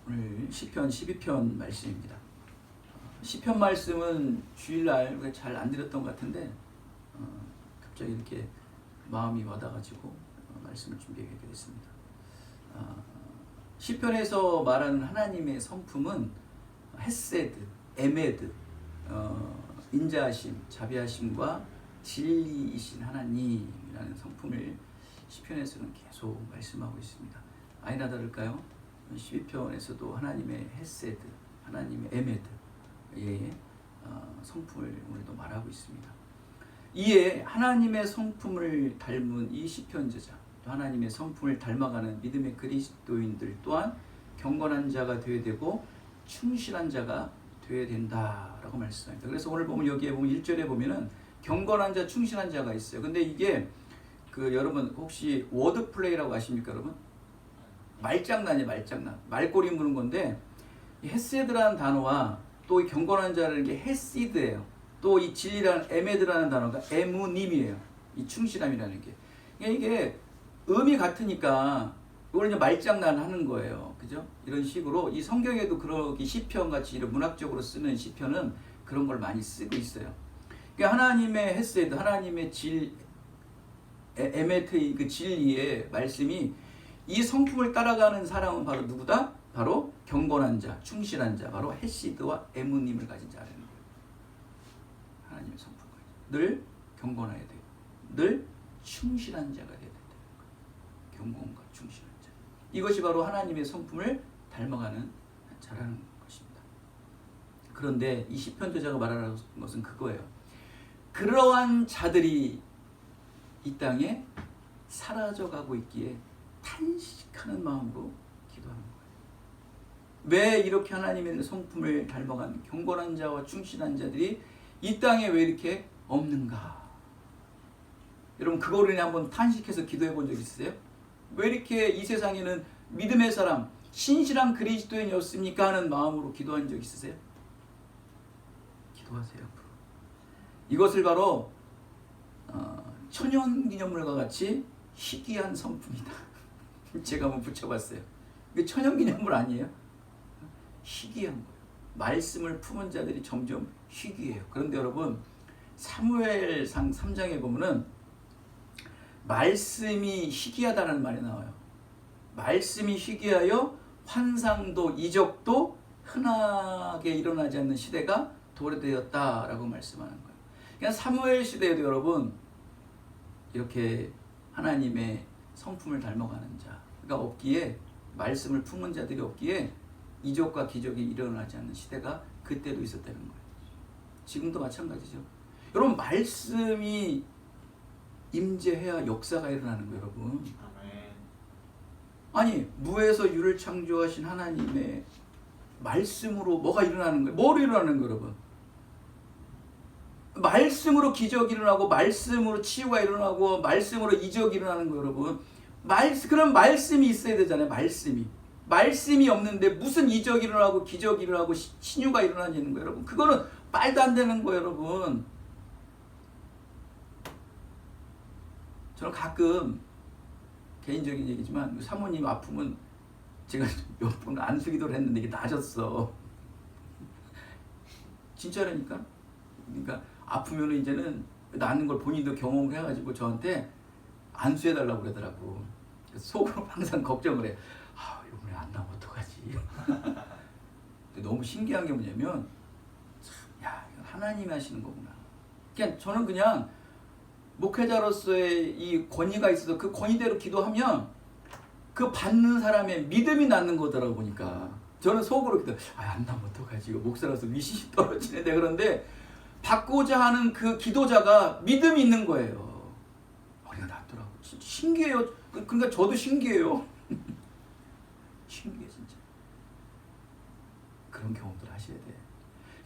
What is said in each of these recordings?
오늘 시편 12편 말씀입니다. 시편 말씀은 주일날 잘 안 드렸던 것 같은데 갑자기 이렇게 마음이 와닿아가지고 말씀을 준비하게 됐습니다. 시편에서 말하는 하나님의 성품은 헤세드, 에메드, 인자하심, 자비하심과 진리이신 하나님이라는 성품을 시편에서는 계속 말씀하고 있습니다. 아니나 다를까요? 12편에서도 하나님의 헤세드, 하나님의 에메드의 성품을 오늘도 말하고 있습니다. 이에 하나님의 성품을 닮은 이 시편 저자, 또 하나님의 성품을 닮아가는 믿음의 그리스도인들 또한 경건한 자가 되어야 되고 충실한 자가 되어야 된다라고 말씀합니다. 그래서 오늘 보면 여기에 보면 1절에 보면은 경건한 자, 충실한 자가 있어요. 근데 이게 여러분 혹시 워드 플레이라고 아십니까, 여러분? 말장난이에요, 말장난. 말꼬리 무는 건데 이 헤세드라는 단어와 또 이 경건한 자라는 게 헤시드예요. 또 이 진리라는 에메드라는 단어가 에무님이에요. 이 충실함이라는 게. 이게 음이 같으니까 이걸 이제 말장난 하는 거예요. 그죠? 이런 식으로 이 성경에도 그러기 시편 같이 이런 문학적으로 쓰는 시편은 그런 걸 많이 쓰고 있어요. 그러니까 하나님의 헤세드, 하나님의 에메트의 그 진리의 말씀이 이 성품을 따라가는 사람은 바로 누구다? 바로 경건한 자, 충실한 자, 바로 헤시드와 에무님을 가진 자라는 거예요. 하나님의 성품을 늘 경건해야 돼요. 늘 충실한 자가 돼야 돼요. 경건과 충실한 자. 이것이 바로 하나님의 성품을 닮아가는 자라는 것입니다. 그런데 이 시편 저자가 말하는 것은 그거예요. 그러한 자들이 이 땅에 사라져가고 있기에 탄식하는 마음으로 기도하는 거예요. 왜 이렇게 하나님의 성품을 닮아간 경건한 자와 충실한 자들이 이 땅에 왜 이렇게 없는가? 여러분 그거를 한번 탄식해서 기도해 본 적 있으세요? 왜 이렇게 이 세상에는 믿음의 사람, 신실한 그리스도인이 없습니까? 하는 마음으로 기도한 적 있으세요? 기도하세요. 앞으로. 이것을 바로 천연기념물과 같이 희귀한 성품이다. 제가 한번 붙여봤어요. 이게 천연기념물 아니에요? 희귀한 거예요. 말씀을 품은 자들이 점점 희귀해요. 그런데 여러분 사무엘상 3장에 보면은 말씀이 희귀하다는 말이 나와요. 말씀이 희귀하여 환상도 이적도 흔하게 일어나지 않는 시대가 도래되었다라고 말씀하는 거예요. 그냥 사무엘 시대에도 여러분 이렇게 하나님의 성품을 닮아가는 자가 없기에, 말씀을 품은 자들이 없기에 이적과 기적이 일어나지 않는 시대가 그때도 있었다는 거예요. 지금도 마찬가지죠. 여러분 말씀이 임재해야 역사가 일어나는 거예요, 여러분. 아니 무에서 유를 창조하신 하나님의 말씀으로 뭐가 일어나는 거예요? 뭐로 일어나는 거예요, 여러분? 말씀으로 기적이 일어나고 말씀으로 치유가 일어나고 말씀으로 이적이 일어나는 거예요, 여러분. 그런 말씀이 있어야 되잖아요. 말씀이 없는데 무슨 이적이 일어나고 기적이 일어나고 신유가 일어나는 거예요, 여러분. 그거는 말도 안 되는 거예요, 여러분. 저는 가끔 개인적인 얘기지만 사모님 아프면 제가 몇 번 안수기도를 했는데 이게 나아졌어. 진짜라니까. 그러니까 아프면 이제는 낫는 걸 본인도 경험을 해가지고 저한테 안수해달라고 그러더라고. 속으로 항상 걱정을 해. 이번에 안 나면 어떡하지? 근데 너무 신기한 게 뭐냐면 야, 이건 하나님이 하시는 거구나. 그냥 저는 그냥 목회자로서의 이 권위가 있어서 그 권위대로 기도하면 그 받는 사람의 믿음이 낳는 거더라고 보니까. 저는 속으로 기도, 안 나면 어떡하지? 목사로서 위신이 떨어지는데. 그런데 받고자 하는 그 기도자가 믿음이 있는 거예요. 우리가 낫더라고. 진짜 신기해요. 그러니까 저도 신기해요. 신기해 진짜. 그런 경험들 하셔야 돼.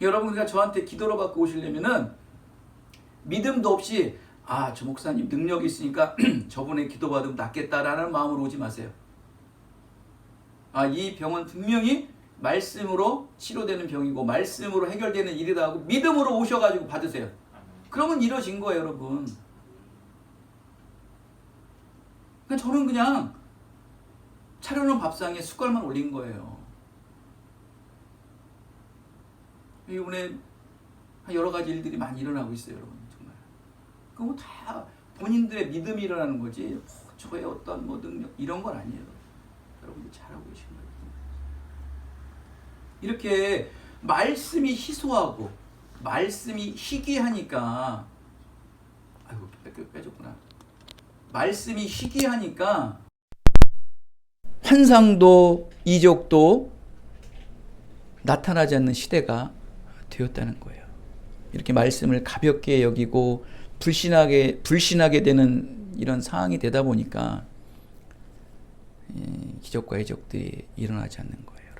여러분 그러니까 저한테 기도로 받고 오시려면은 믿음도 없이 저 목사님 능력이 있으니까 저번에 기도받으면 낫겠다라는 마음으로 오지 마세요. 이 병은 분명히 말씀으로 치료되는 병이고 말씀으로 해결되는 일이다 하고 믿음으로 오셔가지고 받으세요. 그러면 이루어진 거예요, 여러분. 저는 그냥 차려놓은 밥상에 숟갈만 올린 거예요. 이번에 여러 가지 일들이 많이 일어나고 있어요, 여러분. 정말. 그거 다 본인들의 믿음이 일어나는 거지, 저의 어떤 능력, 이런 건 아니에요. 여러분들 잘하고 계신 거예요. 이렇게 말씀이 희소하고, 말씀이 희귀하니까, 아이고, 빼줬구나. 말씀이 희귀하니까, 환상도, 이적도 나타나지 않는 시대가 되었다는 거예요. 이렇게 말씀을 가볍게 여기고 불신하게 되는 이런 상황이 되다 보니까 기적과 이적들이 일어나지 않는 거예요,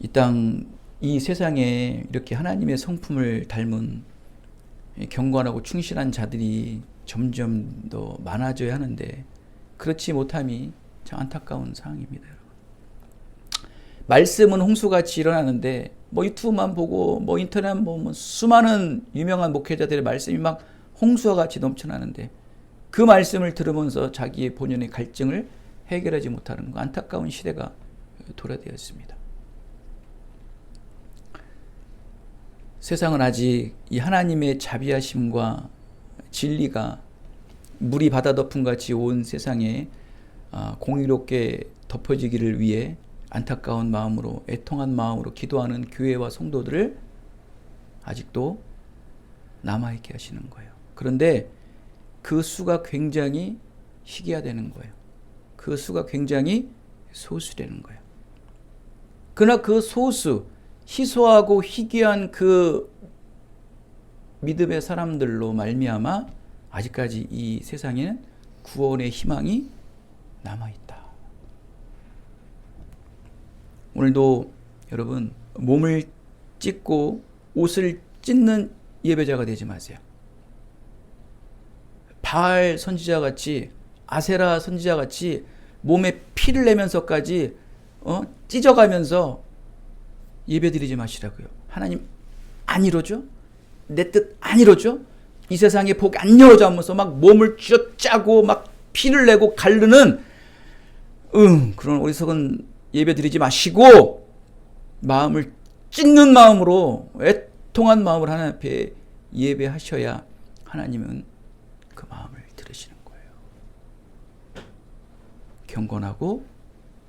여러분. 이 세상에 이렇게 하나님의 성품을 닮은 경건하고 충실한 자들이 점점 더 많아져야 하는데, 그렇지 못함이 참 안타까운 상황입니다, 여러분. 말씀은 홍수같이 일어나는데 유튜브만 보고 인터넷 수많은 유명한 목회자들의 말씀이 막 홍수와 같이 넘쳐나는데, 그 말씀을 들으면서 자기의 본연의 갈증을 해결하지 못하는 거, 안타까운 시대가 도래되었습니다. 세상은 아직 이 하나님의 자비하심과 진리가 물이 바다 덮음같이 온 세상에 공의롭게 덮어지기를 위해 안타까운 마음으로, 애통한 마음으로 기도하는 교회와 성도들을 아직도 남아있게 하시는 거예요. 그런데 그 수가 굉장히 희귀화되는 거예요. 그 수가 굉장히 소수되는 거예요. 그러나 그 소수, 희소하고 희귀한 그 믿음의 사람들로 말미암아 아직까지 이 세상에는 구원의 희망이 남아있다. 오늘도 여러분, 몸을 찢고 옷을 찢는 예배자가 되지 마세요. 바알 선지자같이, 아세라 선지자같이 몸에 피를 내면서까지 찢어가면서 예배드리지 마시라고요. 하나님 안 이루어져? 내 뜻 안 이루어져? 이 세상에 복 안 이루어져 하면서 막 몸을 쥐어짜고 막 피를 내고 가르는 그런 어리석은 예배 드리지 마시고, 마음을 찢는 마음으로, 애통한 마음으로 하나님 앞에 예배하셔야 하나님은 그 마음을 들으시는 거예요. 경건하고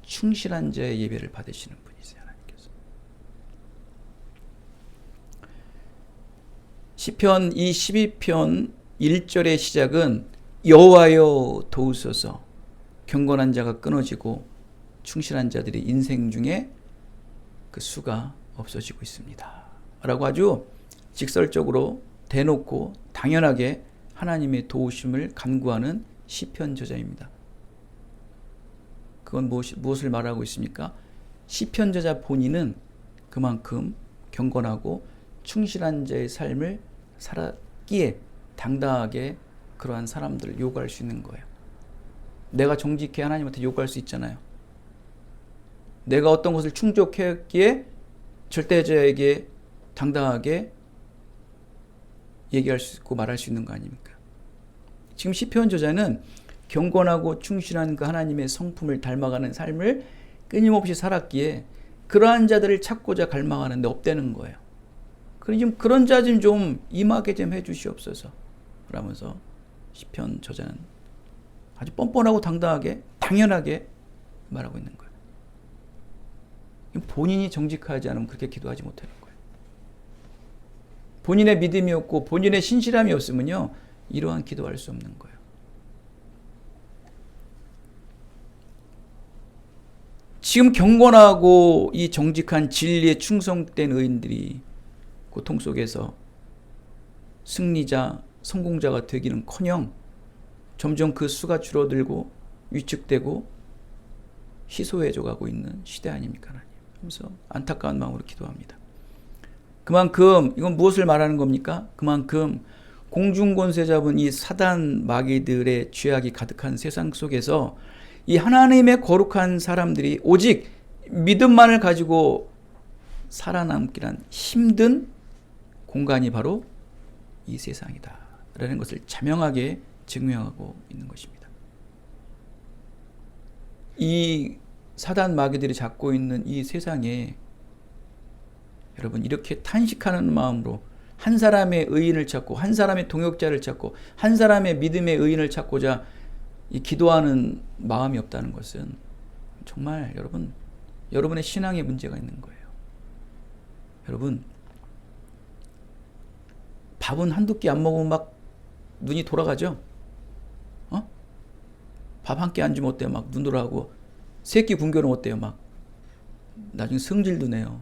충실한 자의 예배를 받으시는 분이세요, 하나님께서. 시편 이 12편 1절의 시작은 여호와여 도우소서, 경건한 자가 끊어지고 충실한 자들이 인생 중에 그 수가 없어지고 있습니다 라고 아주 직설적으로 대놓고 당연하게 하나님의 도우심을 간구하는 시편 저자입니다. 그건 무엇을 말하고 있습니까? 시편 저자 본인은 그만큼 경건하고 충실한 자의 삶을 살았기에 당당하게 그러한 사람들을 요구할 수 있는 거예요. 내가 정직해 하나님한테 요구할 수 있잖아요. 내가 어떤 것을 충족했기에 절대자에게 당당하게 얘기할 수 있고 말할 수 있는 거 아닙니까? 지금 시편 저자는 경건하고 충실한 그 하나님의 성품을 닮아가는 삶을 끊임없이 살았기에 그러한 자들을 찾고자 갈망하는데 없다는 거예요. 그러니 좀 그런 자 좀 임하게 좀 해주시옵소서 그러면서 시편 저자는 아주 뻔뻔하고 당당하게 당연하게 말하고 있는 거예요. 본인이 정직하지 않으면 그렇게 기도하지 못하는 거예요. 본인의 믿음이 없고 본인의 신실함이 없으면요, 이러한 기도할 수 없는 거예요. 지금 경건하고 이 정직한 진리에 충성된 의인들이 고통 속에서 승리자, 성공자가 되기는커녕 점점 그 수가 줄어들고 위축되고 희소해져 가고 있는 시대 아닙니까, 하나님? 그래서 안타까운 마음으로 기도합니다. 그만큼 이건 무엇을 말하는 겁니까? 그만큼 공중권세 잡은 이 사단 마귀들의 죄악이 가득한 세상 속에서 이 하나님의 거룩한 사람들이 오직 믿음만을 가지고 살아남기란 힘든 공간이 바로 이 세상이다 라는 것을 자명하게 증명하고 있는 것입니다. 이 사단 마귀들이 잡고 있는 이 세상에 여러분 이렇게 탄식하는 마음으로 한 사람의 의인을 찾고 한 사람의 동역자를 찾고 한 사람의 믿음의 의인을 찾고자 이 기도하는 마음이 없다는 것은 정말 여러분의 신앙에 문제가 있는 거예요. 여러분 밥은 한두 끼 안 먹으면 막 눈이 돌아가죠? 밥 한 끼 안 주면 어때요? 막 눈 돌아가고 세 끼 굶겨놓으면 어때요? 막 나중에 성질도 내요.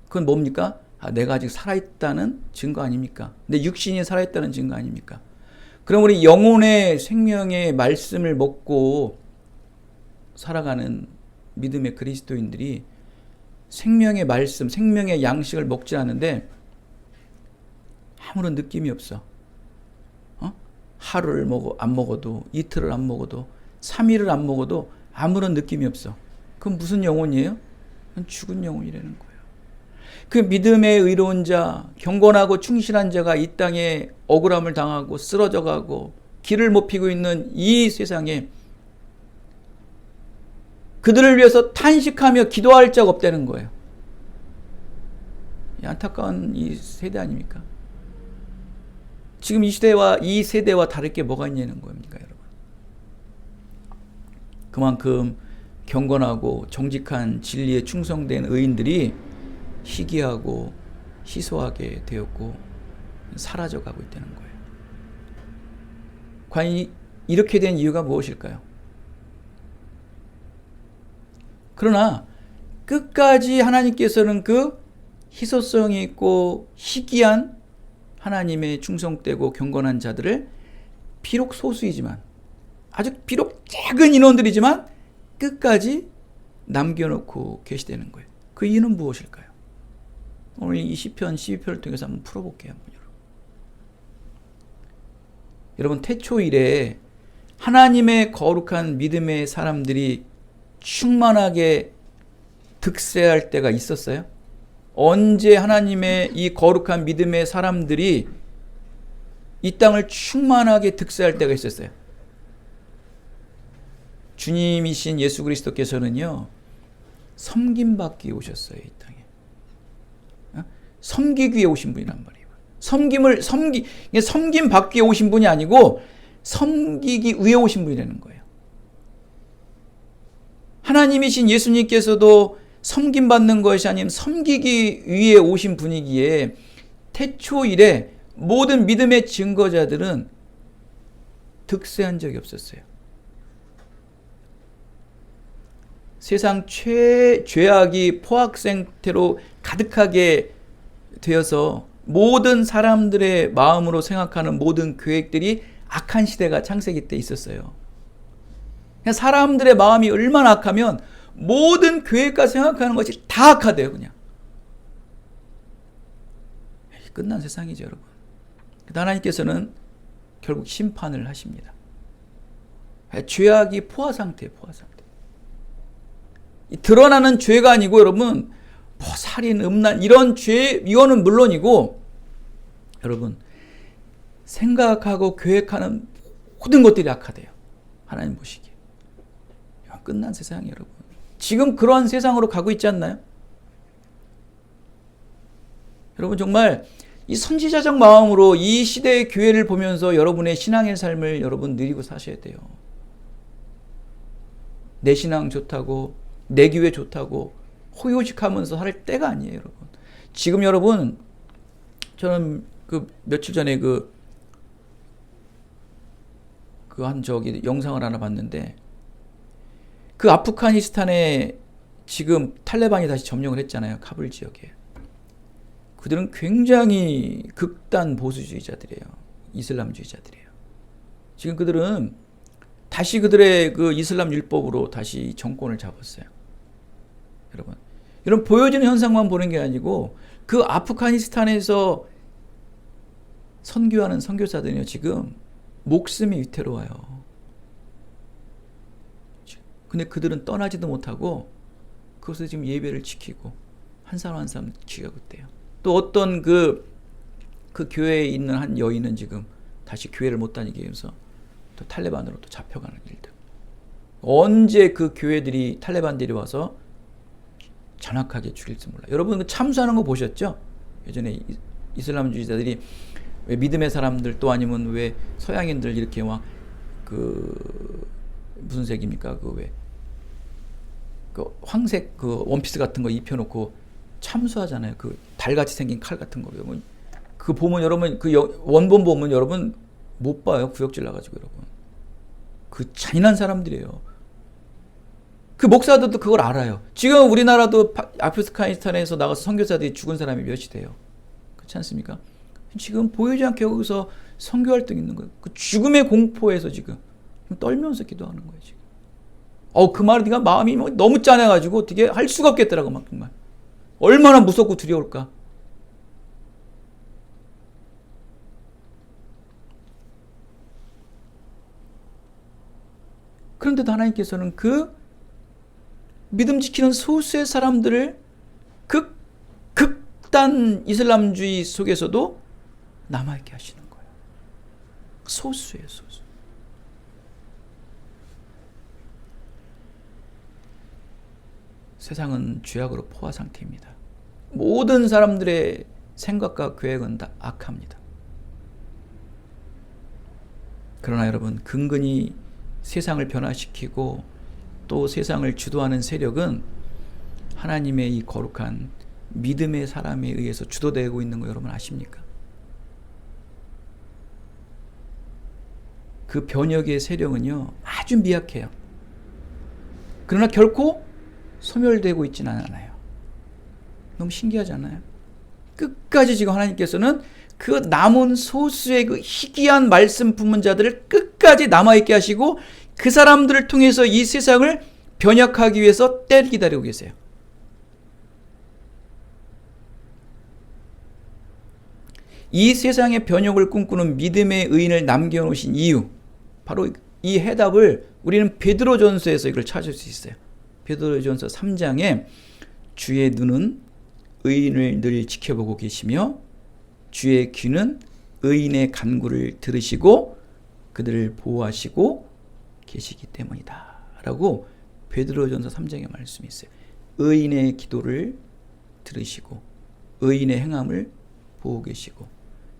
그건 뭡니까? 내가 아직 살아있다는 증거 아닙니까? 내 육신이 살아있다는 증거 아닙니까? 그럼 우리 영혼의 생명의 말씀을 먹고 살아가는 믿음의 그리스도인들이 생명의 말씀, 생명의 양식을 먹지 않는데 아무런 느낌이 없어. 하루를 안 먹어도, 이틀을 안 먹어도, 3일을 안 먹어도 아무런 느낌이 없어. 그건 무슨 영혼이에요? 그건 죽은 영혼이라는 거예요. 그 믿음의 의로운 자, 경건하고 충실한 자가 이 땅에 억울함을 당하고 쓰러져가고 길을 못 피고 있는 이 세상에 그들을 위해서 탄식하며 기도할 자가 없다는 거예요. 안타까운 이 세대 아닙니까? 지금 이 시대와 이 세대와 다를 게 뭐가 있냐는 겁니까, 여러분? 그만큼 경건하고 정직한 진리에 충성된 의인들이 희귀하고 희소하게 되었고 사라져가고 있다는 거예요. 과연 이렇게 된 이유가 무엇일까요? 그러나 끝까지 하나님께서는 그 희소성이 있고 희귀한 하나님의 충성되고 경건한 자들을 비록 소수이지만 아주 비록 작은 인원들이지만 끝까지 남겨놓고 계시다는 거예요. 그 이유는 무엇일까요? 오늘 이 시편 12편을 통해서 한번 풀어볼게요. 여러분 태초 이래 하나님의 거룩한 믿음의 사람들이 충만하게 득세할 때가 있었어요? 언제 하나님의 이 거룩한 믿음의 사람들이 이 땅을 충만하게 득세할 때가 있었어요? 주님이신 예수 그리스도께서는요, 섬김받기 위해 오셨어요, 이 땅에. 섬기기 위해 오신 분이란 말이에요. 섬김 받기 위해 오신 분이 아니고 섬기기 위해 오신 분이라는 거예요. 하나님이신 예수님께서도 섬김받는 것이 아닌 섬기기 위해 오신 분이기에 태초 이래 모든 믿음의 증거자들은 득세한 적이 없었어요. 세상 죄악이 포악 상태로 가득하게 되어서 모든 사람들의 마음으로 생각하는 모든 계획들이 악한 시대가 창세기 때 있었어요. 사람들의 마음이 얼마나 악하면 모든 계획과 생각하는 것이 다 악하대요, 그냥. 끝난 세상이죠, 여러분. 하나님께서는 결국 심판을 하십니다. 죄악이 포화 상태예요, 포화 상태. 드러나는 죄가 아니고 여러분, 살인, 음란 이런 죄, 이거는 물론이고 여러분, 생각하고 계획하는 모든 것들이 악하대요. 하나님 보시기에. 끝난 세상이에요, 여러분. 지금 그런 세상으로 가고 있지 않나요? 여러분 정말 이 선지자적 마음으로 이 시대의 교회를 보면서 여러분의 신앙의 삶을 여러분 누리고 사셔야 돼요. 내 신앙 좋다고, 내 교회 좋다고 호요식하면서 할 때가 아니에요, 여러분. 지금 여러분, 저는 며칠 전에 영상을 하나 봤는데, 그 아프가니스탄에 지금 탈레반이 다시 점령을 했잖아요. 카불 지역에. 그들은 굉장히 극단 보수주의자들이에요. 이슬람주의자들이에요. 지금 그들은 다시 그들의 그 이슬람 율법으로 다시 정권을 잡았어요. 여러분 보여지는 현상만 보는 게 아니고 그 아프가니스탄에서 선교하는 선교사들이요, 지금 목숨이 위태로워요. 근데 그들은 떠나지도 못하고 그것을 지금 예배를 지키고 한 사람 한 사람 지키고 있대요. 또 어떤 그 교회에 있는 한 여인은 지금 다시 교회를 못 다니게 해서 또 탈레반으로 또 잡혀가는 일들. 언제 그 교회들이 탈레반들이 와서 잔악하게 죽일지 몰라. 여러분 그 참수하는 거 보셨죠? 예전에 이슬람주의자들이 왜 믿음의 사람들 또 아니면 왜 서양인들 이렇게 막 그 무슨 색입니까? 그 왜 그 황색 그 원피스 같은 거 입혀놓고 참수하잖아요. 그 달같이 생긴 칼 같은 거. 그 보면 여러분 그 원본 보면 여러분 못 봐요. 구역질 나가지고 여러분. 그 잔인한 사람들이에요. 그 목사들도 그걸 알아요. 지금 우리나라도 아프가니스탄에서 나가서 선교사들이 죽은 사람이 몇이 돼요. 그렇지 않습니까? 지금 보이지 않게 여기서 선교활동 있는 거예요. 그 죽음의 공포에서 지금 떨면서 기도하는 거예요. 지금. 그 말을 네가 마음이 너무 짠해가지고 어떻게 할 수가 없겠더라고 막 정말. 얼마나 무섭고 두려울까. 그런데도 하나님께서는 그 믿음 지키는 소수의 사람들을 그 극단 이슬람주의 속에서도 남아있게 하시는 거예요. 소수예요, 소수. 세상은 죄악으로 포화 상태입니다. 모든 사람들의 생각과 계획은 다 악합니다. 그러나 여러분, 근근히 세상을 변화시키고 또 세상을 주도하는 세력은 하나님의 이 거룩한 믿음의 사람에 의해서 주도되고 있는 거 여러분 아십니까? 그 변혁의 세력은요 아주 미약해요. 그러나 결코 소멸되고 있지는 않아요. 너무 신기하지 않아요? 끝까지 지금 하나님께서는 그 남은 소수의 그 희귀한 말씀 품문자들을 끝까지 남아있게 하시고 그 사람들을 통해서 이 세상을 변혁하기 위해서 때를 기다리고 계세요. 이 세상의 변혁을 꿈꾸는 믿음의 의인을 남겨놓으신 이유, 바로 이 해답을 우리는 베드로전서에서 이걸 찾을 수 있어요. 베드로전서 3장에 주의 눈은 의인을 늘 지켜보고 계시며 주의 귀는 의인의 간구를 들으시고 그들을 보호하시고 계시기 때문이다 라고 베드로전서 3장의 말씀이 있어요. 의인의 기도를 들으시고 의인의 행함을 보고 계시고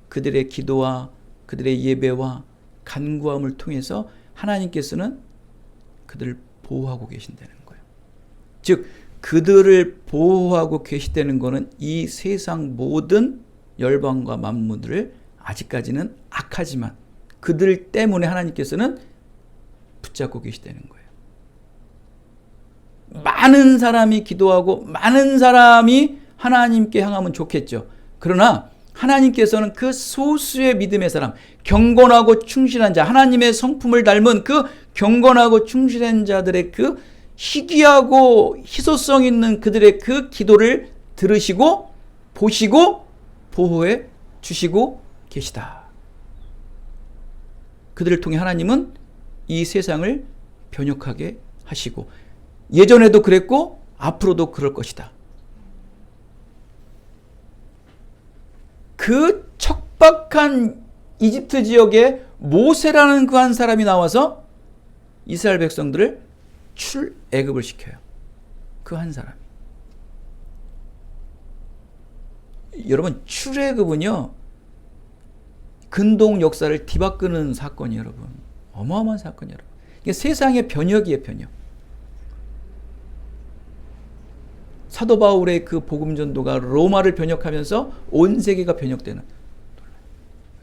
그들의 기도와 그들의 예배와 간구함을 통해서 하나님께서는 그들을 보호하고 계신다는 거예요. 즉 그들을 보호하고 계시다는 것은 이 세상 모든 열방과 만물들을 아직까지는 악하지만 그들 때문에 하나님께서는 붙잡고 계시다는 거예요. 많은 사람이 기도하고 많은 사람이 하나님께 향하면 좋겠죠. 그러나 하나님께서는 그 소수의 믿음의 사람, 경건하고 충실한 자, 하나님의 성품을 닮은 그 경건하고 충실한 자들의 그 희귀하고 희소성 있는 그들의 그 기도를 들으시고 보시고 보호해 주시고 계시다. 그들을 통해 하나님은 이 세상을 변혁하게 하시고 예전에도 그랬고 앞으로도 그럴 것이다. 그 척박한 이집트 지역에 모세라는 그 한 사람이 나와서 이스라엘 백성들을 출애굽을 시켜요. 그 한 사람이. 여러분 출애굽은요 근동 역사를 뒤바꾸는 사건이 여러분 어마어마한 사건이 여러분. 이게 세상의 변혁이에요. 변혁. 사도 바울의 그 복음 전도가 로마를 변혁하면서 온 세계가 변혁되는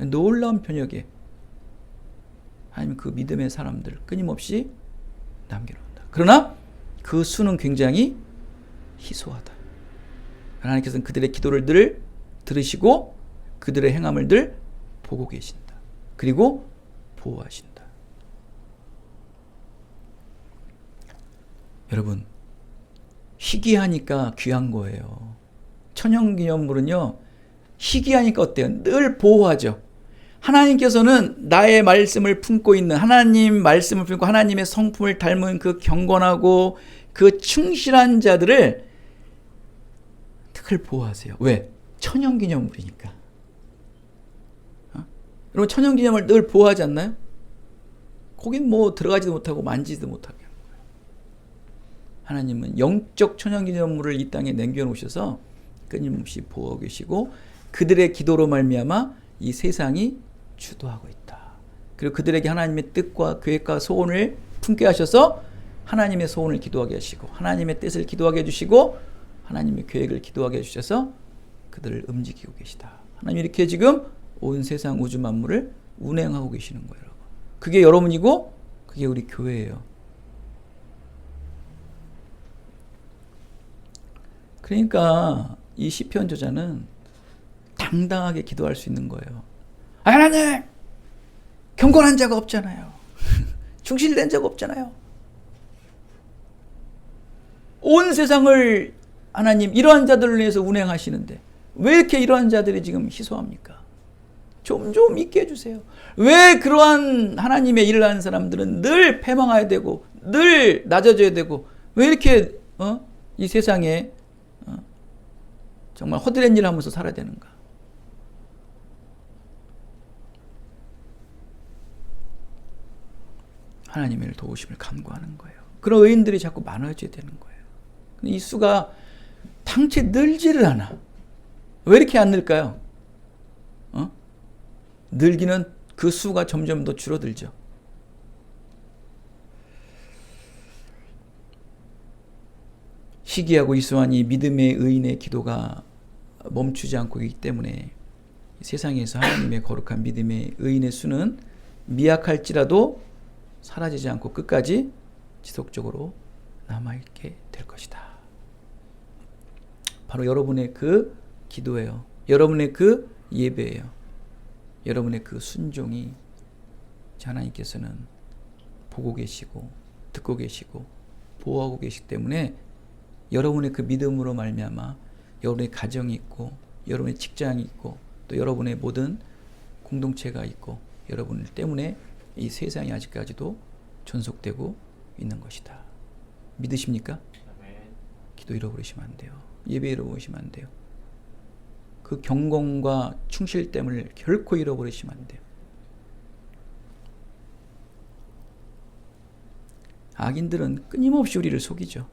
놀라운 변혁에 하나님 그 믿음의 사람들 끊임없이 남겨놓는다. 그러나 그 수는 굉장히 희소하다. 하나님께서는 그들의 기도를 늘 들으시고 그들의 행함을 늘 보고 계신다. 그리고 보호하신다. 여러분 희귀하니까 귀한 거예요. 천연기념물은요 희귀하니까 어때요? 늘 보호하죠. 하나님께서는 나의 말씀을 품고 있는 하나님 말씀을 품고 하나님의 성품을 닮은 그 경건하고 그 충실한 자들을 늘 보호하세요. 왜? 천연기념물이니까. 여러분 천연기념물 늘 보호하지 않나요? 거긴 뭐 들어가지도 못하고 만지지도 못하게 하는 거예요. 하나님은 영적 천연기념물을 이 땅에 남겨놓으셔서 끊임없이 보호하고 계시고 그들의 기도로 말미암아 이 세상이 주도하고 있다. 그리고 그들에게 하나님의 뜻과 계획과 소원을 품게 하셔서 하나님의 소원을 기도하게 하시고 하나님의 뜻을 기도하게 해주시고 하나님의 계획을 기도하게 해주셔서 그들을 움직이고 계시다. 하나님이 이렇게 지금 온 세상 우주 만물을 운행하고 계시는 거예요. 여러분. 그게 여러분이고 그게 우리 교회예요. 그러니까 이 시편 저자는 당당하게 기도할 수 있는 거예요. 하나님, 경건한 자가 없잖아요. 충실된 자가 없잖아요. 온 세상을 하나님 이러한 자들을 위해서 운행하시는데 왜 이렇게 이러한 자들이 지금 희소합니까? 좀 있게 해주세요. 왜 그러한 하나님의 일을 하는 사람들은 늘 패망해야 되고 늘 낮아져야 되고 왜 이렇게 이 세상에 정말 허드렛 일을 하면서 살아야 되는가? 하나님의 도우심을 간구하는 거예요. 그런 의인들이 자꾸 많아져야 되는 거예요. 이 수가 당최 늘지를 않아. 왜 이렇게 안 늘까요? 늘기는 그 수가 점점 더 줄어들죠. 희귀하고 이수한 이 믿음의 의인의 기도가 멈추지 않고 있기 때문에 세상에서 하나님의 거룩한 믿음의 의인의 수는 미약할지라도 사라지지 않고 끝까지 지속적으로 남아있게 될 것이다. 바로 여러분의 그 기도예요. 여러분의 그 예배예요. 여러분의 그 순종이 하나님께서는 보고 계시고 듣고 계시고 보호하고 계시기 때문에 여러분의 그 믿음으로 말미암아 여러분의 가정이 있고 여러분의 직장이 있고 또 여러분의 모든 공동체가 있고 여러분 때문에 이 세상이 아직까지도 존속되고 있는 것이다. 믿으십니까? 기도 잃어버리시면 안 돼요. 예배 잃어버리시면 안 돼요. 그 경건과 충실됨을 결코 잃어버리시면 안 돼요. 악인들은 끊임없이 우리를 속이죠.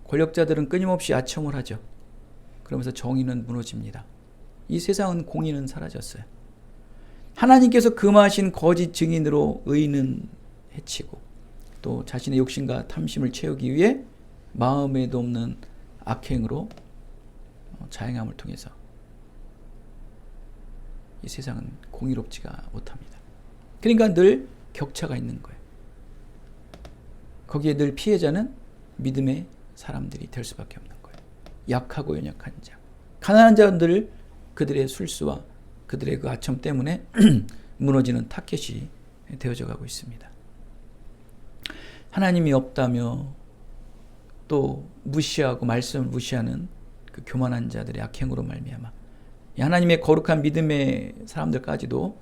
권력자들은 끊임없이 아첨을 하죠. 그러면서 정의는 무너집니다. 이 세상은 공의는 사라졌어요. 하나님께서 금하신 거짓 증인으로 의인은 해치고 또 자신의 욕심과 탐심을 채우기 위해 마음에도 없는 악행으로 자행함을 통해서 이 세상은 공의롭지가 못합니다. 그러니까 늘 격차가 있는 거예요. 거기에 늘 피해자는 믿음의 사람들이 될 수밖에 없는 거예요. 약하고 연약한 자, 가난한 자들 그들의 술수와 그들의 그 아첨 때문에 무너지는 타켓이 되어져 가고 있습니다. 하나님이 없다며 또 무시하고 말씀을 무시하는 그 교만한 자들의 악행으로 말미암아 하나님의 거룩한 믿음의 사람들까지도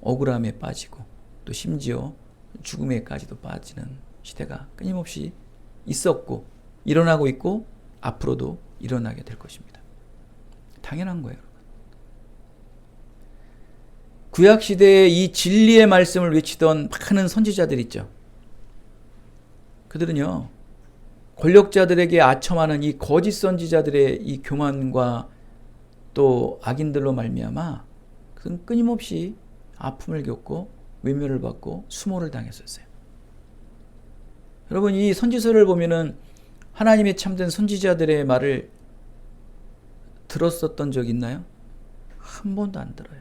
억울함에 빠지고 또 심지어 죽음에까지도 빠지는 시대가 끊임없이 있었고 일어나고 있고 앞으로도 일어나게 될 것입니다. 당연한 거예요. 구약시대에 이 진리의 말씀을 외치던 많은 선지자들 있죠. 그들은요, 권력자들에게 아첨하는 이 거짓 선지자들의 이 교만과 또 악인들로 말미암아 그는 끊임없이 아픔을 겪고 외면을 받고 수모를 당했었어요. 여러분, 이 선지서를 보면은 하나님의 참된 선지자들의 말을 들었었던 적 있나요? 한 번도 안 들어요.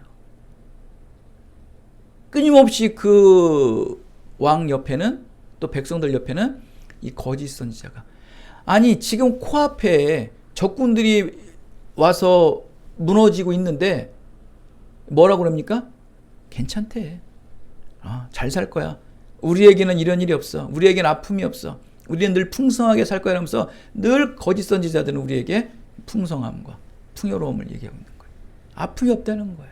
끊임없이 그 왕 옆에는 또 백성들 옆에는 이 거짓 선지자가, 아니 지금 코앞에 적군들이 와서 무너지고 있는데 뭐라고 그럽니까? 괜찮대. 잘 살 거야. 우리에게는 이런 일이 없어. 우리에게는 아픔이 없어. 우리는 늘 풍성하게 살 거야 하면서 늘 거짓 선지자들은 우리에게 풍성함과 풍요로움을 얘기하고 있는 거예요. 아픔이 없다는 거예요.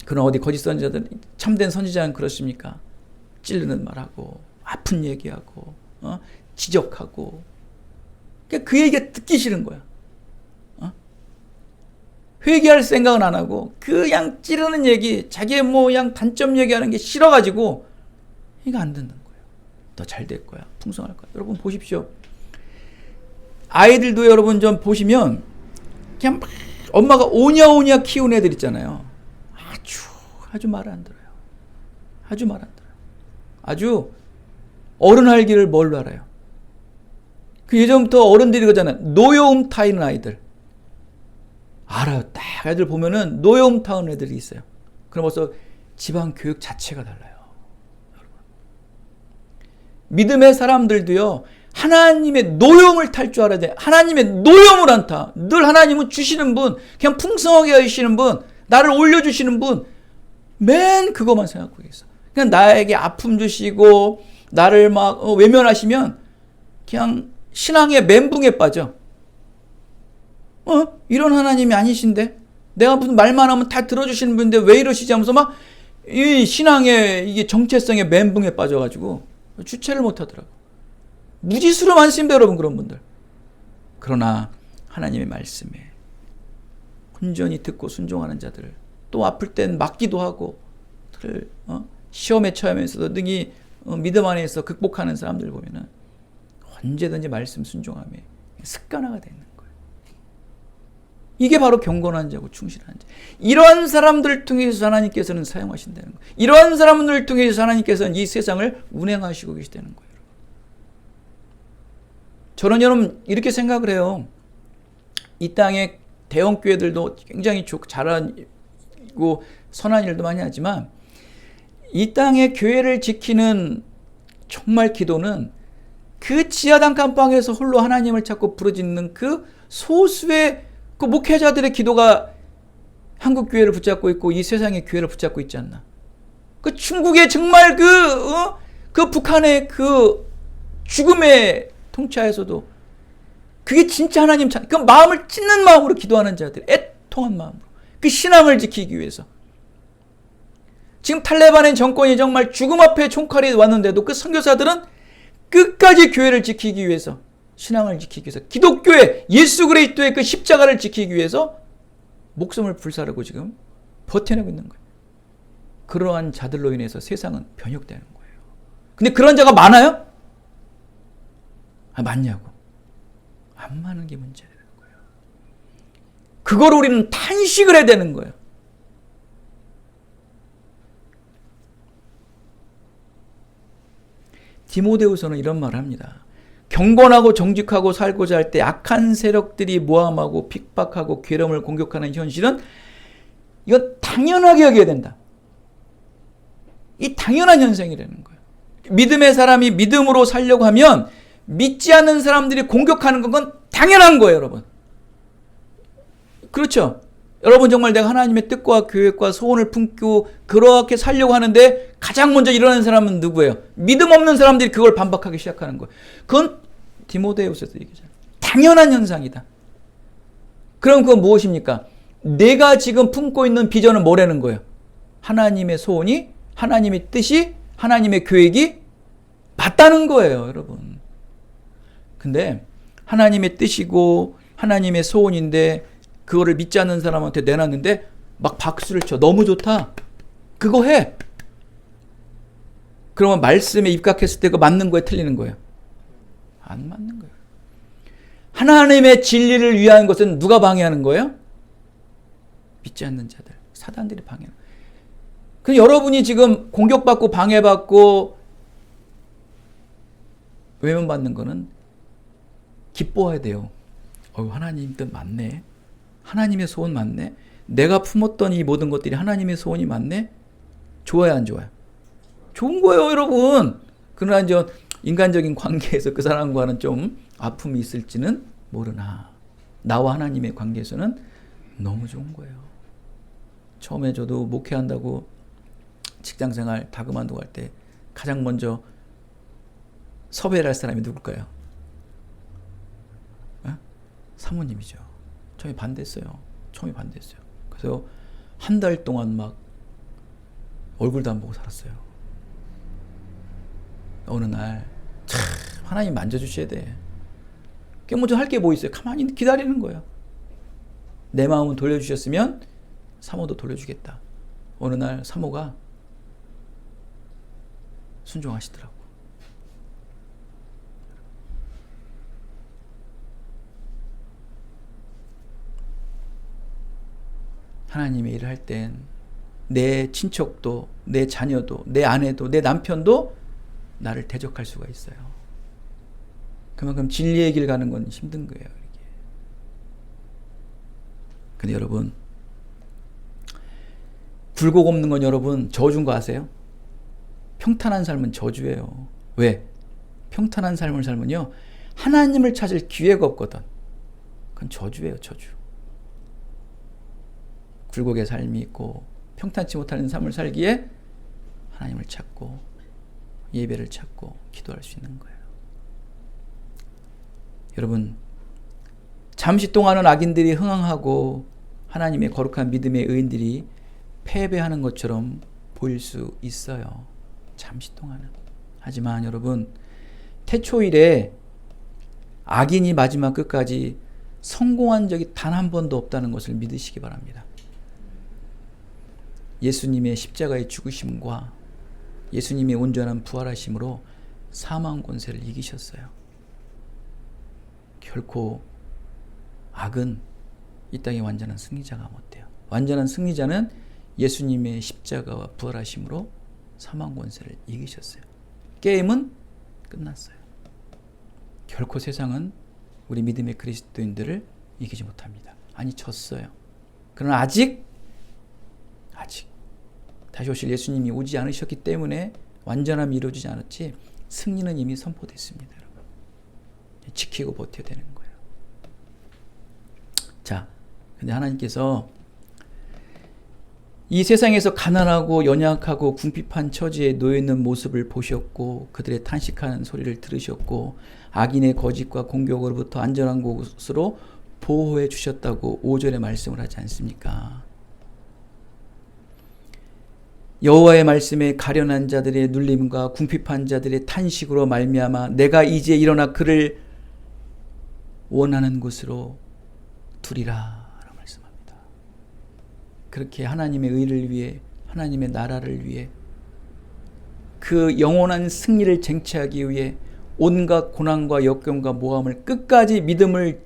그러나 어디 거짓 선지자들, 참된 선지자는 그렇습니까? 찌르는 말하고 아픈 얘기하고 지적하고 그 얘기가 듣기 싫은 거야. 회개할 생각은 안 하고 그냥 찌르는 얘기, 자기의 그냥 단점 얘기하는 게 싫어가지고 이거 안 듣는 거예요. 더 잘 될 거야. 풍성할 거야. 여러분 보십시오. 아이들도 여러분 좀 보시면 그냥 막 엄마가 오냐오냐 키운 애들 있잖아요. 아주 말 안 들어요. 아주 말 안 들어요. 아주 어른 할 길을 뭘로 알아요? 그 예전부터 어른들이 그러잖아요. 노여움 타이는 아이들. 알아요. 딱 애들 보면은 노여움 타는 애들이 있어요. 그럼 벌써 집안 교육 자체가 달라요. 여러분. 믿음의 사람들도요. 하나님의 노여움을 탈 줄 알아야 돼. 하나님의 노여움을 안 타. 늘 하나님은 주시는 분, 그냥 풍성하게 하시는 분, 나를 올려주시는 분, 맨 그것만 생각하고 있어. 그냥 나에게 아픔 주시고 나를 막 외면하시면 그냥 신앙의 멘붕에 빠져. 이런 하나님이 아니신데? 내가 무슨 말만 하면 다 들어주시는 분인데 왜 이러시지 하면서 막 이 신앙의 이게 정체성의 멘붕에 빠져가지고 주체를 못 하더라고. 무지수로 많습니다, 여러분, 그런 분들. 그러나 하나님의 말씀에 온전히 듣고 순종하는 자들, 또 아플 땐 맞기도 하고, 시험에 처하면서도 능히 믿음 안에서 극복하는 사람들 보면은 언제든지 말씀 순종함에 습관화가 되는 거예요. 이게 바로 경건한 자고 충실한 자. 이러한 사람들을 통해서 하나님께서는 사용하신다는 거예요. 이러한 사람들을 통해서 하나님께서는 이 세상을 운행하시고 계시다는 거예요. 저는 여러분 이렇게 생각을 해요. 이 땅의 대형 교회들도 굉장히 잘하고 선한 일도 많이 하지만 이 땅의 교회를 지키는 정말 기도는 그 지하 단칸방에서 홀로 하나님을 찾고 부르짖는 그 소수의 그 목회자들의 기도가 한국 교회를 붙잡고 있고 이 세상의 교회를 붙잡고 있지 않나. 그 중국의 정말 그 북한의 그 죽음의 통치하에서도 그게 진짜 하나님 그 마음을 찢는 마음으로 기도하는 자들, 애통한 마음으로 그 신앙을 지키기 위해서. 지금 탈레반의 정권이 정말 죽음 앞에 총칼이 왔는데도 그 선교사들은 끝까지 교회를 지키기 위해서, 신앙을 지키기 위해서, 기독교의 예수 그리스도의 그 십자가를 지키기 위해서 목숨을 불사르고 지금 버텨내고 있는 거예요. 그러한 자들로 인해서 세상은 변혁되는 거예요. 근데 그런 자가 많아요? 많냐고. 안 많은 게 문제라는 거예요. 그걸 우리는 탄식을 해야 되는 거예요. 디모데후서는 이런 말을 합니다. 경건하고 정직하고 살고자 할 때 악한 세력들이 모함하고 핍박하고 괴람을 공격하는 현실은 이건 당연하게 여겨야 된다. 이 당연한 현상이라는 거예요. 믿음의 사람이 믿음으로 살려고 하면 믿지 않는 사람들이 공격하는 건 당연한 거예요, 여러분. 그렇죠? 여러분 정말 내가 하나님의 뜻과 계획과 소원을 품고 그렇게 살려고 하는데 가장 먼저 일어나는 사람은 누구예요? 믿음 없는 사람들이 그걸 반박하기 시작하는 거예요. 그건 디모데후서에서 얘기잖아요. 당연한 현상이다. 그럼 그건 무엇입니까? 내가 지금 품고 있는 비전은 뭐라는 거예요? 하나님의 소원이, 하나님의 뜻이, 하나님의 계획이 맞다는 거예요, 여러분. 근데 하나님의 뜻이고 하나님의 소원인데 그거를 믿지 않는 사람한테 내놨는데 막 박수를 쳐. 너무 좋다. 그거 해. 그러면 말씀에 입각했을 때 그거 맞는 거예요? 틀리는 거예요? 안 맞는 거예요. 하나님의 진리를 위한 것은 누가 방해하는 거예요? 믿지 않는 자들. 사단들이 방해하는 거예요. 그 여러분이 지금 공격받고 방해받고 외면받는 거는 기뻐해야 돼요. 하나님 뜻 맞네. 하나님의 소원 맞네. 내가 품었던 이 모든 것들이 하나님의 소원이 맞네. 좋아요, 안 좋아요? 좋은 거예요, 여러분. 그러나 이제 인간적인 관계에서 그 사람과는 좀 아픔이 있을지는 모르나 나와 하나님의 관계에서는 너무 좋은 거예요. 처음에 저도 목회한다고 직장생활 다 그만두고 할 때 가장 먼저 섭외를 할 사람이 누굴까요? 사모님이죠. 처음에 반대했어요. 그래서 한 달 동안 막 얼굴도 안 보고 살았어요. 어느 날 참 하나님 만져주셔야 돼. 먼저 할 게 뭐 있어요? 가만히 기다리는 거예요. 내 마음은 돌려주셨으면 사모도 돌려주겠다. 어느 날 사모가 순종하시더라고. 하나님의 일을 할 땐 내 친척도, 내 자녀도, 내 아내도, 내 남편도 나를 대적할 수가 있어요. 그만큼 진리의 길 가는 건 힘든 거예요. 이게. 근데 여러분, 굴곡 없는 건 여러분 저주인 거 아세요? 평탄한 삶은 저주예요. 왜? 평탄한 삶을 살면요, 하나님을 찾을 기회가 없거든. 그건 저주예요, 저주. 굴곡의 삶이 있고 평탄치 못하는 삶을 살기에 하나님을 찾고 예배를 찾고 기도할 수 있는 거예요. 여러분, 잠시 동안은 악인들이 흥황하고 하나님의 거룩한 믿음의 의인들이 패배하는 것처럼 보일 수 있어요. 잠시 동안은. 하지만 여러분, 태초일에 악인이 마지막 끝까지 성공한 적이 단 한 번도 없다는 것을 믿으시기 바랍니다. 예수님의 십자가의 죽으심과 예수님의 온전한 부활하심으로 사망 권세를 이기셨어요. 결코 악은 이 땅의 완전한 승리자가 못돼요. 완전한 승리자는 예수님의 십자가와 부활하심으로 사망 권세를 이기셨어요. 게임은 끝났어요. 결코 세상은 우리 믿음의 그리스도인들을 이기지 못합니다. 아니, 졌어요. 그러나 아직 다시 오실 예수님이 오지 않으셨기 때문에 완전함이 이루어지지 않았지, 승리는 이미 선포됐습니다. 여러분, 지키고 버텨야 되는 거예요. 자, 근데 하나님께서 이 세상에서 가난하고 연약하고 궁핍한 처지에 놓여있는 모습을 보셨고 그들의 탄식하는 소리를 들으셨고 악인의 거짓과 공격으로부터 안전한 곳으로 보호해 주셨다고 5절에 말씀을 하지 않습니까? 여호와의 말씀에 가련한 자들의 눌림과 궁핍한 자들의 탄식으로 말미암아 내가 이제 일어나 그를 원하는 곳으로 두리라 라고 말씀합니다. 그렇게 하나님의 의를 위해, 하나님의 나라를 위해, 그 영원한 승리를 쟁취하기 위해 온갖 고난과 역경과 모함을 끝까지 믿음으로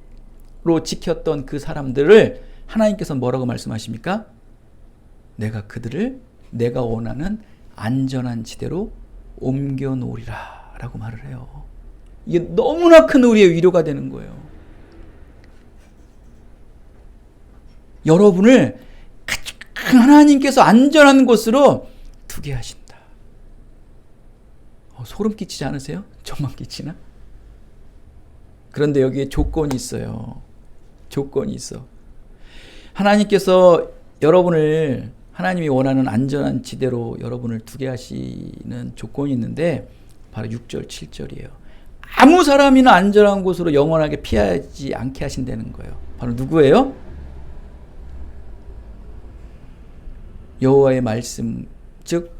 지켰던 그 사람들을 하나님께서 뭐라고 말씀하십니까? 내가 그들을 내가 원하는 안전한 지대로 옮겨 놓으리라 라고 말을 해요. 이게 너무나 큰 우리의 위로가 되는 거예요. 여러분을 하나님께서 안전한 곳으로 두게 하신다. 소름 끼치지 않으세요? 저만 끼치나? 그런데 여기에 조건이 있어요. 조건이 있어. 하나님께서 여러분을, 하나님이 원하는 안전한 지대로 여러분을 두게 하시는 조건이 있는데 바로 6절, 7절이에요. 아무 사람이나 안전한 곳으로 영원하게 피하지 않게 하신다는 거예요. 바로 누구예요? 여호와의 말씀, 즉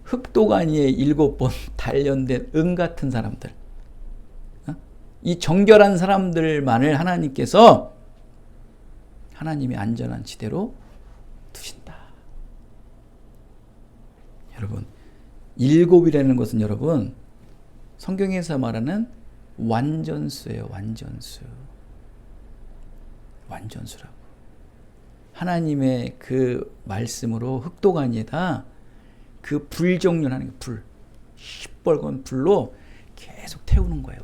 흑도가니에 7번 단련된 은 같은 사람들, 이 정결한 사람들만을 하나님께서 하나님의 안전한 지대로 두신다. 여러분, 7이라는 것은 여러분 성경에서 말하는 완전수예요. 완전수라고. 하나님의 그 말씀으로 흑도가니에다 그 불정륜하는 불, 시뻘건 불로 계속 태우는 거예요.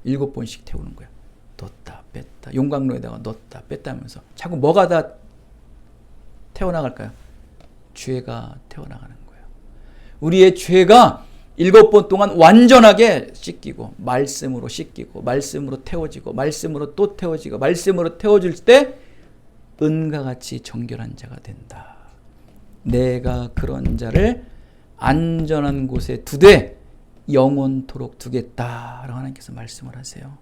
우리를 7번씩 태우는 거예요. 넣었다 뺐다, 용광로에다가 넣었다 뺐다 하면서 자꾸 뭐가 다 태워나갈까요? 죄가 태워나가는 거예요. 우리의 죄가 7번 동안 완전하게 씻기고, 말씀으로 씻기고, 말씀으로 태워지고, 말씀으로 또 태워지고, 말씀으로 태워질 때 은과 같이 정결한 자가 된다. 내가 그런 자를 안전한 곳에 두되 영원토록 두겠다라고 하나님께서 말씀을 하세요.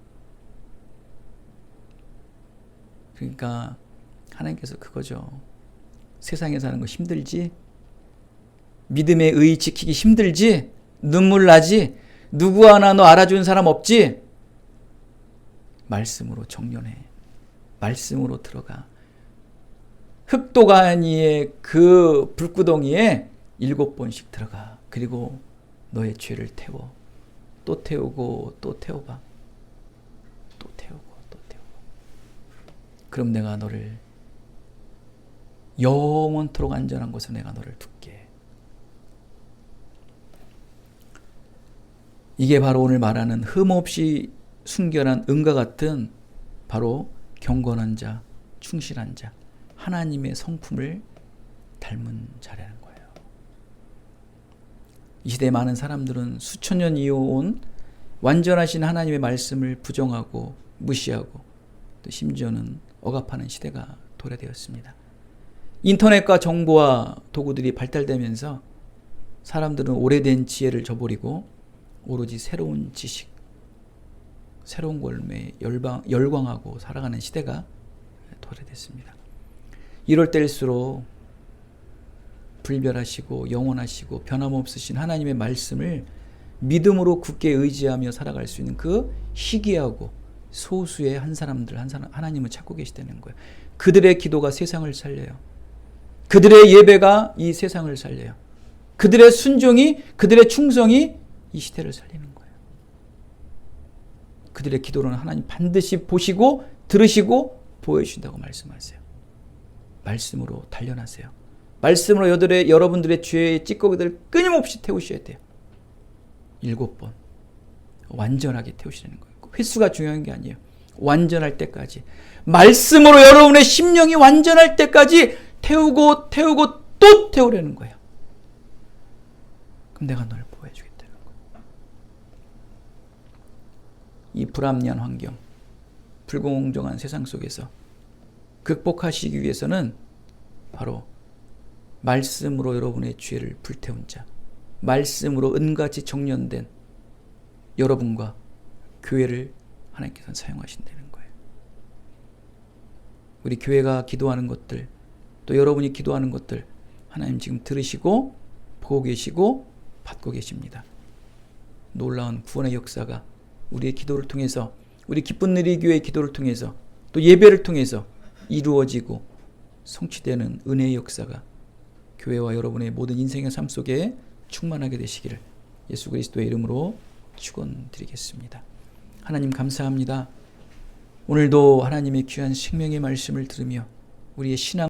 그러니까 하나님께서 그거죠. 세상에 사는 거 힘들지? 믿음의 의 지키기 힘들지? 눈물 나지? 누구 하나 너 알아주는 사람 없지? 말씀으로 정련해. 말씀으로 들어가. 흑도가니의 그 불구덩이에 7번씩 들어가. 그리고 너의 죄를 태워. 또 태우고 또 태워봐. 또 태우고 또 태우고. 그럼 내가 너를 영원토록 안전한 곳에 내가 너를 둘게. 이게 바로 오늘 말하는 흠없이 순결한 은과 같은 바로 경건한 자, 충실한 자, 하나님의 성품을 닮은 자라는 거예요. 이 시대의 많은 사람들은 수천 년 이어온 완전하신 하나님의 말씀을 부정하고 무시하고 또 심지어는 억압하는 시대가 도래되었습니다. 인터넷과 정보와 도구들이 발달되면서 사람들은 오래된 지혜를 저버리고 오로지 새로운 지식, 새로운 걸음에 열광하고 살아가는 시대가 도래됐습니다. 이럴 때일수록 불별하시고 영원하시고 변함없으신 하나님의 말씀을 믿음으로 굳게 의지하며 살아갈 수 있는 그 희귀하고 소수의 하나님을 찾고 계시다는 거예요. 그들의 기도가 세상을 살려요. 그들의 예배가 이 세상을 살려요. 그들의 순종이, 그들의 충성이 이 시대를 살리는 거예요. 그들의 기도로는 하나님 반드시 보시고 들으시고 보여주신다고 말씀하세요. 말씀으로 단련하세요. 말씀으로 여러분들의 죄의 찌꺼기들을 끊임없이 태우셔야 돼요. 7번 완전하게 태우시는 거예요. 횟수가 중요한 게 아니에요. 완전할 때까지, 말씀으로 여러분의 심령이 완전할 때까지 태우고 또 태우려는 거예요. 그럼 내가 너를 보여주겠다는 거예요. 이 불합리한 환경, 불공정한 세상 속에서 극복하시기 위해서는 바로 말씀으로 여러분의 죄를 불태운 자, 말씀으로 은같이 정련된 여러분과 교회를 하나님께서는 사용하신다는 거예요. 우리 교회가 기도하는 것들, 또 여러분이 기도하는 것들 하나님 지금 들으시고 보고 계시고 받고 계십니다. 놀라운 구원의 역사가 우리의 기도를 통해서, 우리 기쁜 누리 교회의 기도를 통해서, 또 예배를 통해서 이루어지고 성취되는 은혜의 역사가 교회와 여러분의 모든 인생의 삶 속에 충만하게 되시기를 예수 그리스도의 이름으로 축원드리겠습니다. 하나님 감사합니다. 오늘도 하나님의 귀한 생명의 말씀을 들으며 우리의 신앙